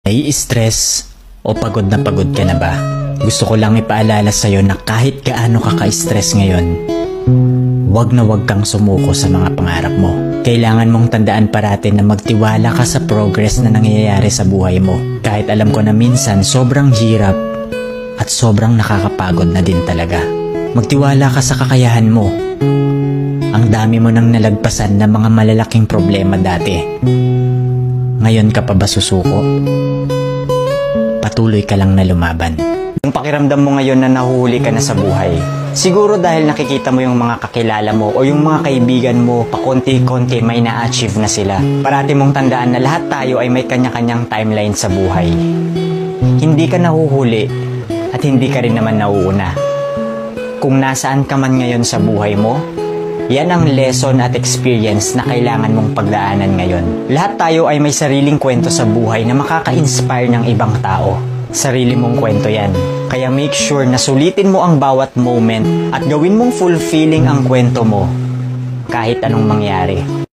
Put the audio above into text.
Nai-stress o pagod ka na ba? Gusto ko lang ipaalala sa'yo na kahit gaano ka ka-stress ngayon, wag na wag kang sumuko sa mga pangarap mo. Kailangan mong tandaan parati na magtiwala ka sa progress na nangyayari sa buhay mo. Kahit alam ko na minsan sobrang hirap at sobrang nakakapagod na din talaga. Magtiwala ka sa kakayahan mo. Ang dami mo nang nalagpasan na mga malalaking problema dati. Ngayon ka pa ba susuko? Patuloy ka lang na lumaban. Yung pakiramdam mo ngayon na nahuhuli ka na sa buhay, siguro dahil nakikita mo yung mga kakilala mo o yung mga kaibigan mo pakonti-konti may na-achieve na sila. Parati mong tandaan na lahat tayo ay may kanya-kanyang timeline sa buhay. Hindi ka nahuhuli at hindi ka rin naman nauuna. Kung nasaan ka man ngayon sa buhay mo, yan ang lesson at experience na kailangan mong pagdaanan ngayon. Lahat tayo ay may sariling kwento sa buhay na makaka-inspire ng ibang tao. Sarili mong kwento yan. Kaya make sure na sulitin mo ang bawat moment at gawin mong fulfilling ang kwento mo kahit anong mangyari.